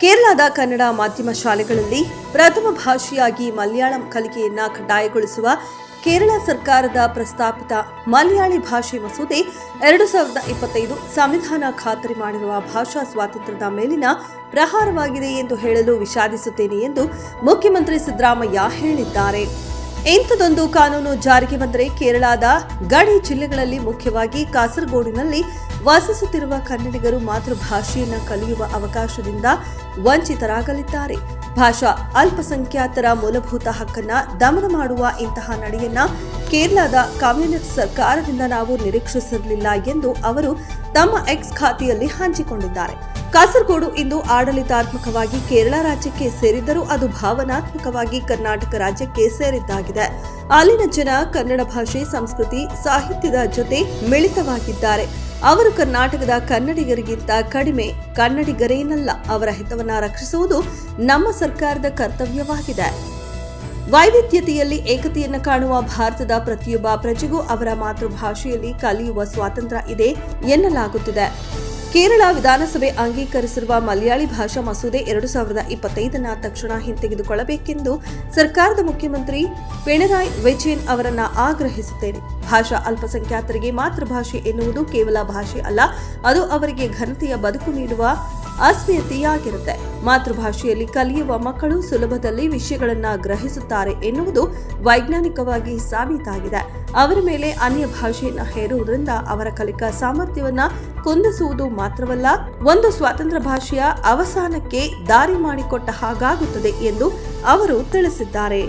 ಕೇರಳದ ಕನ್ನಡ ಮಾಧ್ಯಮ ಶಾಲೆಗಳಲ್ಲಿ ಪ್ರಥಮ ಭಾಷೆಯಾಗಿ ಮಲಯಾಳಂ ಕಲಿಕೆಯನ್ನ ಕಡ್ಡಾಯಗೊಳಿಸುವ ಕೇರಳ ಸರ್ಕಾರದ ಪ್ರಸ್ತಾಪಿತ ಮಲಯಾಳಿ ಭಾಷೆ ಮಸೂದೆ 2025 ಸಂವಿಧಾನ ಖಾತರಿ ಮಾಡಿರುವ ಭಾಷಾ ಸ್ವಾತಂತ್ರ್ಯದ ಮೇಲಿನ ಪ್ರಹಾರವಾಗಿದೆ ಎಂದು ಹೇಳಲು ವಿಷಾದಿಸುತ್ತೇನೆ ಎಂದು ಮುಖ್ಯಮಂತ್ರಿ ಸಿದ್ದರಾಮಯ್ಯ ಹೇಳಿದ್ದಾರೆ. ಇಂಥದೊಂದು ಕಾನೂನು ಜಾರಿಗೆ ಬಂದರೆ ಕೇರಳದ ಗಡಿ ಜಿಲ್ಲೆಗಳಲ್ಲಿ ಮುಖ್ಯವಾಗಿ ಕಾಸರಗೋಡಿನಲ್ಲಿ ವಾಸಿಸುತ್ತಿರುವ ಕನ್ನಡಿಗರು ಮಾತೃಭಾಷೆಯನ್ನು ಕಲಿಯುವ ಅವಕಾಶದಿಂದ ವಂಚಿತರಾಗಲಿದ್ದಾರೆ. ಭಾಷಾ ಅಲ್ಪಸಂಖ್ಯಾತರ ಮೂಲಭೂತ ಹಕ್ಕನ್ನ ದಮನ ಮಾಡುವ ಇಂತಹ ನಡೆಯನ್ನ ಕೇರಳದ ಕಮ್ಯುನಿಸ್ಟ್ ಸರ್ಕಾರದಿಂದ ನಾವು ನಿರೀಕ್ಷಿಸಿರಲಿಲ್ಲ ಎಂದು ಅವರು ತಮ್ಮ ಎಕ್ಸ್ ಖಾತೆಯಲ್ಲಿ ಹಂಚಿಕೊಂಡಿದ್ದಾರೆ. ಕಾಸರಗೋಡು ಇಂದು ಆಡಳಿತಾತ್ಮಕವಾಗಿ ಕೇರಳ ರಾಜ್ಯಕ್ಕೆ ಸೇರಿದ್ದರೂ ಅದು ಭಾವನಾತ್ಮಕವಾಗಿ ಕರ್ನಾಟಕ ರಾಜ್ಯಕ್ಕೆ ಸೇರಿದ್ದಾಗಿದೆ. ಅಲ್ಲಿನ ಜನ ಕನ್ನಡ ಭಾಷೆ, ಸಂಸ್ಕೃತಿ, ಸಾಹಿತ್ಯದ ಜೊತೆ ಮಿಳಿತವಾಗಿದ್ದಾರೆ. ಅವರು ಕರ್ನಾಟಕದ ಕನ್ನಡಿಗರಿಗಿಂತ ಕಡಿಮೆ ಕನ್ನಡಿಗರೇನಲ್ಲ. ಅವರ ಹಿತವನ್ನ ರಕ್ಷಿಸುವುದು ನಮ್ಮ ಸರ್ಕಾರದ ಕರ್ತವ್ಯವಾಗಿದೆ. ವೈವಿಧ್ಯತೆಯಲ್ಲಿ ಏಕತೆಯನ್ನು ಕಾಣುವ ಭಾರತದ ಪ್ರತಿಯೊಬ್ಬ ಪ್ರಜೆಗೂ ಅವರ ಮಾತೃಭಾಷೆಯಲ್ಲಿ ಕಲಿಯುವ ಸ್ವಾತಂತ್ರ್ಯ ಇದೆ ಎನ್ನಲಾಗುತ್ತಿದೆ. ಕೇರಳ ವಿಧಾನಸಭೆ ಅಂಗೀಕರಿಸಿರುವ ಮಲಯಾಳಿ ಭಾಷಾ ಮಸೂದೆ 2025 ತಕ್ಷಣ ಹಿಂತೆಗೆದುಕೊಳ್ಳಬೇಕೆಂದು ಸರ್ಕಾರದ ಮುಖ್ಯಮಂತ್ರಿ ಪಿಣರಾಯಿ ವಿಜಯನ್ ಅವರನ್ನ ಆಗ್ರಹಿಸುತ್ತೇನೆ. ಭಾಷಾ ಅಲ್ಪಸಂಖ್ಯಾತರಿಗೆ ಮಾತೃಭಾಷೆ ಎನ್ನುವುದು ಕೇವಲ ಭಾಷೆ ಅಲ್ಲ, ಅದು ಅವರಿಗೆ ಘನತೆಯ ಬದುಕು ನೀಡುವ ಅಸ್ಮಿತೆಯಾಗಿರುತ್ತೆ. ಮಾತೃಭಾಷೆಯಲ್ಲಿ ಕಲಿಯುವ ಮಕ್ಕಳು ಸುಲಭದಲ್ಲಿ ವಿಷಯಗಳನ್ನು ಗ್ರಹಿಸುತ್ತಾರೆ ಎನ್ನುವುದು ವೈಜ್ಞಾನಿಕವಾಗಿ ಸಾಬೀತಾಗಿದೆ. ಅವರ ಮೇಲೆ ಅನ್ಯ ಭಾಷೆಯನ್ನು ಹೇರುವುದರಿಂದ ಅವರ ಕಲಿಕಾ ಸಾಮರ್ಥ್ಯವನ್ನ ಕುಂದಿಸುವುದು ಮಾತ್ರವಲ್ಲ, ಒಂದು ಸ್ವತಂತ್ರ ಭಾಷೆಯ ಅವಸಾನಕ್ಕೆ ದಾರಿ ಮಾಡಿಕೊಟ್ಟ ಹಾಗಾಗುತ್ತದೆ ಎಂದು ಅವರು ತಿಳಿಸಿದ್ದಾರೆ.